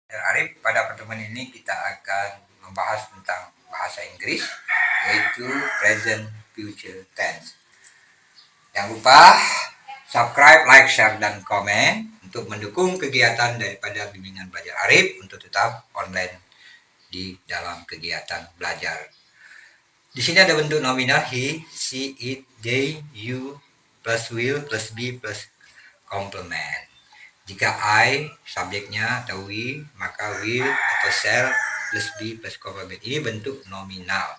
Arif, pada pertemuan ini kita akan membahas tentang bahasa Inggris, yaitu present future tense. Jangan lupa subscribe, like, share, dan komen untuk mendukung kegiatan daripada bimbingan belajar Arif untuk tetap online di dalam kegiatan belajar. Di sini ada bentuk nominal he, she, it, they, you, plus will, plus be, plus complement. Jika I subjeknya atau we, maka will atau shall plus be plus complement. Ini bentuk nominal.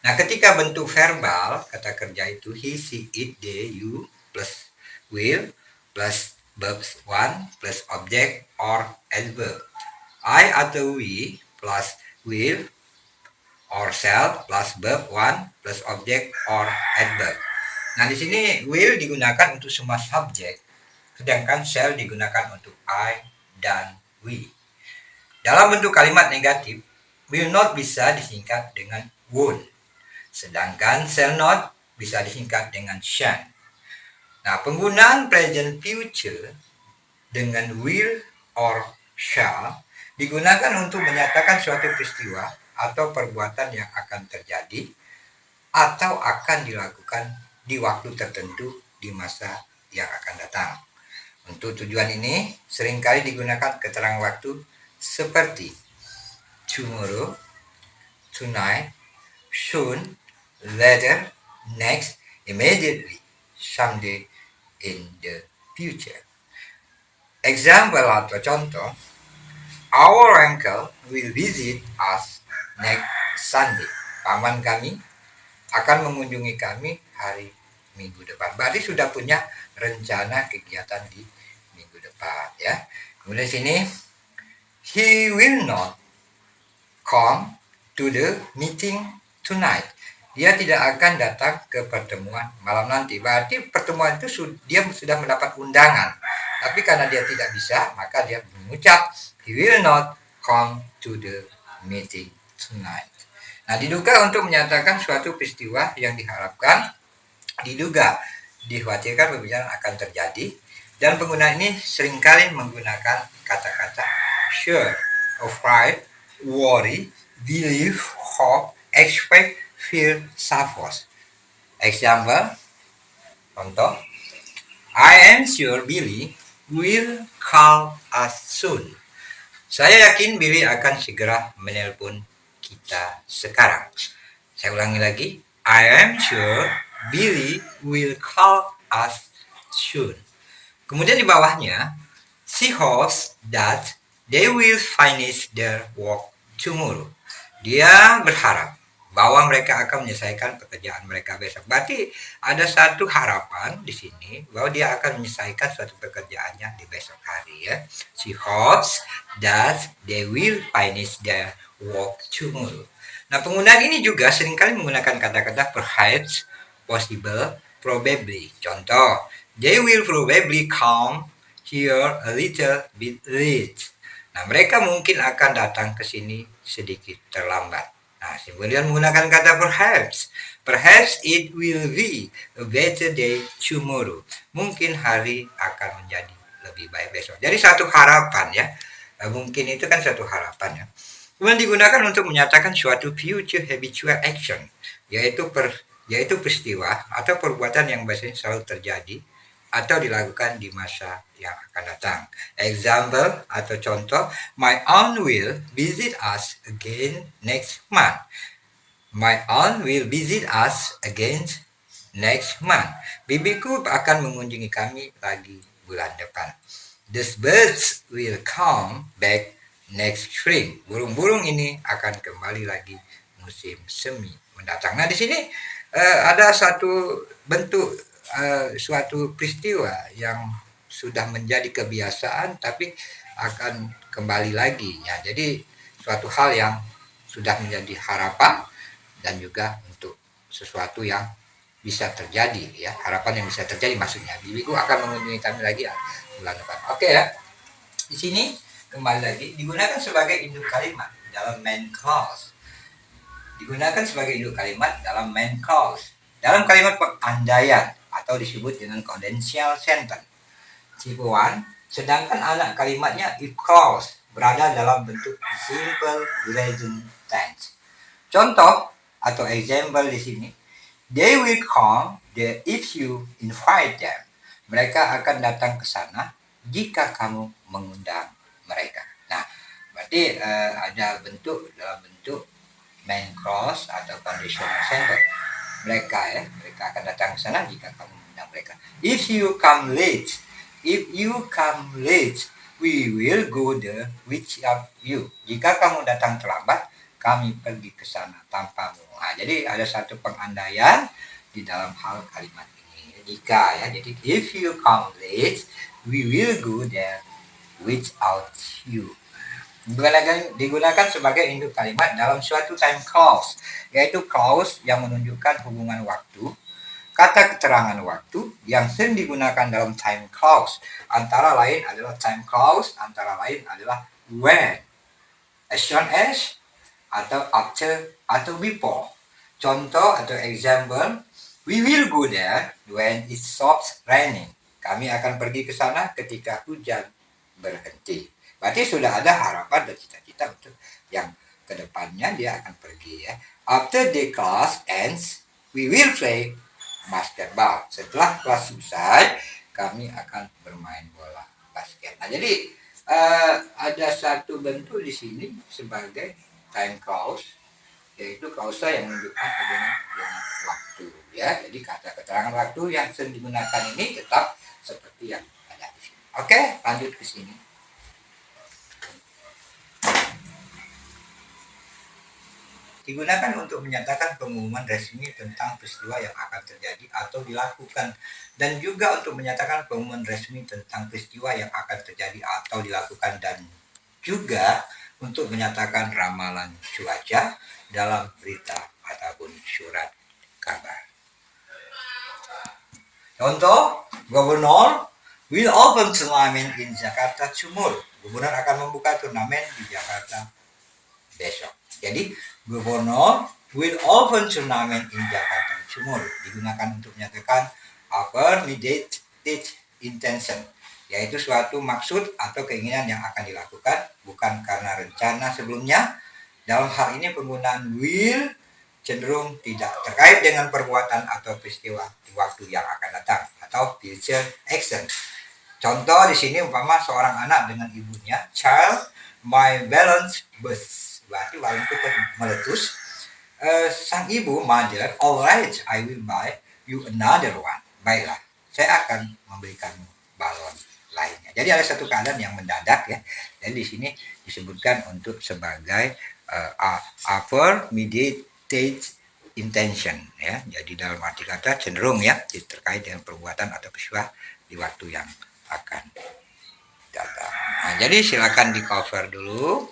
Nah, ketika bentuk verbal, kata kerja itu he, she, it, they, you plus will plus verbs one plus object or adverb. I atau we plus will or shall plus verb one plus object or adverb. Nah, di sini will digunakan untuk semua subjek, sedangkan shall digunakan untuk I dan we. Dalam bentuk kalimat negatif, will not bisa disingkat dengan won't, sedangkan shall not bisa disingkat dengan shan't. Nah, penggunaan present future dengan will or shall digunakan untuk menyatakan suatu peristiwa atau perbuatan yang akan terjadi atau akan dilakukan di waktu tertentu di masa yang akan datang. Untuk tujuan ini, seringkali digunakan keterangan waktu seperti tomorrow, tonight, soon, later, next, immediately, someday, in the future. Example atau contoh, our uncle will visit us next Sunday. Paman kami akan mengunjungi kami hari minggu depan. Berarti sudah punya rencana kegiatan di minggu depan, ya. Kemudian sini, he will not come to the meeting tonight. Dia tidak akan datang ke pertemuan malam nanti. Berarti pertemuan itu dia sudah mendapat undangan. Tapi karena dia tidak bisa, maka dia mengucap he will not come to the meeting tonight. Nah, diduga untuk menyatakan suatu peristiwa yang diharapkan, diduga, dikhawatirkan pembicaraan akan terjadi, dan penggunaan ini seringkali menggunakan kata-kata sure, afraid, worry, believe, hope, expect, fear, suppose. Example, contoh, I am sure Billy will call us soon. Saya yakin Billy akan segera menelpon kita sekarang. Saya ulangi lagi, I am sure Billy will call us soon. Kemudian di bawahnya, she hopes that they will finish their work tomorrow. Dia berharap bahwa mereka akan menyelesaikan pekerjaan mereka besok. Berarti ada satu harapan di sini bahwa dia akan menyelesaikan suatu pekerjaannya di besok hari, ya. She hopes that they will finish their work tomorrow. Nah, penggunaan ini juga seringkali menggunakan kata-kata perhaps, possible, probably. Contoh, they will probably come here a little bit late. Nah, mereka mungkin akan datang ke sini sedikit terlambat. Nah, kemudian menggunakan kata perhaps. Perhaps it will be a better day tomorrow. Mungkin hari akan menjadi lebih baik besok. Jadi satu harapan, ya. Mungkin itu kan satu harapan, ya. Kemudian digunakan untuk menyatakan suatu future habitual action, yaitu peristiwa atau perbuatan yang biasanya selalu terjadi atau dilakukan di masa yang akan datang. Example atau contoh, my aunt will visit us again next month. My aunt will visit us again next month. Bibiku akan mengunjungi kami lagi bulan depan. The birds will come back next spring. Burung-burung ini akan kembali lagi musim semi mendatang. Nah, di sini ada satu bentuk suatu peristiwa yang sudah menjadi kebiasaan tapi akan kembali lagi, ya. Jadi suatu hal yang sudah menjadi harapan dan juga untuk sesuatu yang bisa terjadi, ya. Harapan yang bisa terjadi maksudnya. Bibiku akan mengunjungi kami lagi bulan depan. Oke, ya. Di sini kembali lagi digunakan sebagai induk kalimat dalam main clause. Digunakan sebagai induk kalimat dalam main clause. Dalam kalimat peandaian atau disebut dengan conditional sentence. Tipe 1, sedangkan anak kalimatnya if clause. berada dalam bentuk simple present tense. Contoh atau example di sini, they will come there if you invite them. Mereka akan datang ke sana jika kamu mengundang mereka. Nah, berarti ada bentuk dalam bentuk main clause atau conditional sentence. Mereka akan datang ke sana jika kamu mengundang mereka. If you come late, we will go there without you. Jika kamu datang terlambat, kami pergi ke sana tanpamu. Nah, jadi ada satu pengandaian di dalam hal kalimat ini. Jika ya, jadi if you come late, we will go there without you. Digunakan sebagai induk kalimat dalam suatu time clause, yaitu clause yang menunjukkan hubungan waktu. Kata keterangan waktu yang sering digunakan dalam time clause antara lain adalah when, as soon as, atau after, atau before. Contoh atau example, we will go there when it stops raining. Kami akan pergi ke sana ketika hujan berhenti. Berarti sudah ada harapan dan cita-cita untuk yang kedepannya dia akan pergi ya. After the class ends, we will play basketball. Setelah kelas selesai, kami akan bermain bola basket. Nah, jadi ada satu bentuk di sini sebagai time clause, yaitu clause yang menunjukkan hubungan dengan waktu. Ya, jadi kata keterangan waktu yang sering digunakan ini tetap seperti yang ada di sini. Oke, lanjut ke sini. Digunakan untuk menyatakan pengumuman resmi tentang peristiwa yang akan terjadi atau dilakukan, dan juga untuk menyatakan pengumuman resmi tentang peristiwa yang akan terjadi atau dilakukan, dan juga untuk menyatakan ramalan cuaca dalam berita ataupun surat kabar. Contoh, Gubernur will open turnamen in Jakarta tomorrow. Gubernur akan membuka turnamen di Jakarta besok. Jadi Gubernur will open turnamen in Jakarta tomorrow digunakan untuk menyatakan affirmative intention, yaitu suatu maksud atau keinginan yang akan dilakukan bukan karena rencana sebelumnya. Dalam hal ini penggunaan will cenderung tidak terkait dengan perbuatan atau peristiwa di waktu yang akan datang atau future action. Contoh di sini umpama seorang anak dengan ibunya, child, my balance burst. Berarti balon itu meletus. Sang ibu, mother, alright, I will buy you another one. Baiklah, saya akan memberikan balon lainnya. Jadi ada satu keadaan yang mendadak ya. Dan di sini disebutkan untuk sebagai affirmative intention ya. Jadi dalam arti kata cenderung ya terkait dengan perbuatan atau peristiwa di waktu yang akan datang. Nah, jadi silakan di cover dulu.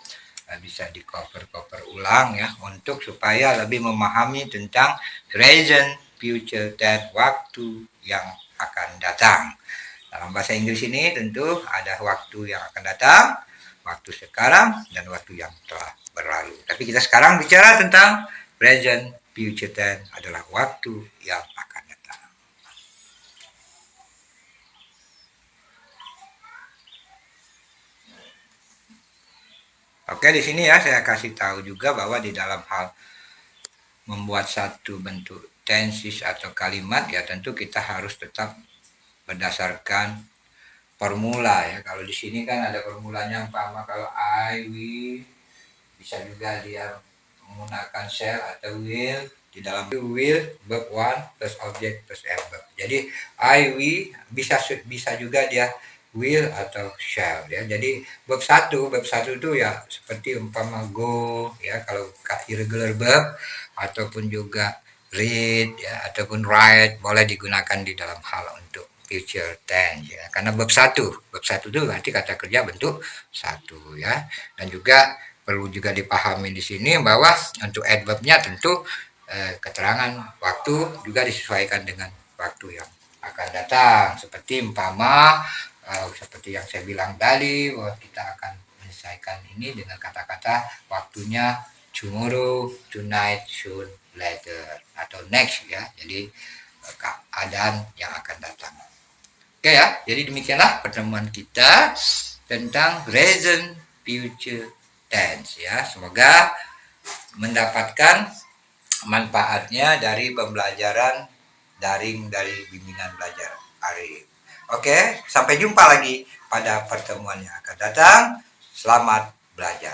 Bisa di cover ulang ya untuk supaya lebih memahami tentang present, future, dan waktu yang akan datang. Dalam bahasa Inggris ini tentu ada waktu yang akan datang, waktu sekarang, dan waktu yang telah berlalu. Tapi kita sekarang bicara tentang present, future, dan adalah waktu yang akan datang. Oke, di sini ya saya kasih tahu juga bahwa di dalam hal membuat satu bentuk tenses atau kalimat ya tentu kita harus tetap berdasarkan formula ya. Kalau di sini kan ada formulanya, umpama kalau I will, bisa juga dia menggunakan shall atau will. Di dalam will verb one plus object plus adverb. Jadi I will bisa juga dia will atau shall ya. Jadi verb satu itu ya seperti umpama go ya, kalau irregular verb, ataupun juga read ya, ataupun write boleh digunakan di dalam hal untuk future tense ya. Karena verb satu itu berarti kata kerja bentuk satu ya. Dan juga perlu juga dipahami di sini bahwa untuk adverbnya tentu keterangan waktu juga disesuaikan dengan waktu yang akan datang. Seperti umpama seperti yang saya bilang tadi bahwa kita akan menyelesaikan ini dengan kata-kata waktunya tomorrow, tonight, soon, later, atau next ya. Jadi keadaan yang akan datang. Oke ya, jadi demikianlah pertemuan kita tentang present, future tense ya. Semoga mendapatkan manfaatnya dari pembelajaran daring dari bimbingan belajar Arif. Oke, sampai jumpa lagi pada pertemuan yang akan datang. Selamat belajar.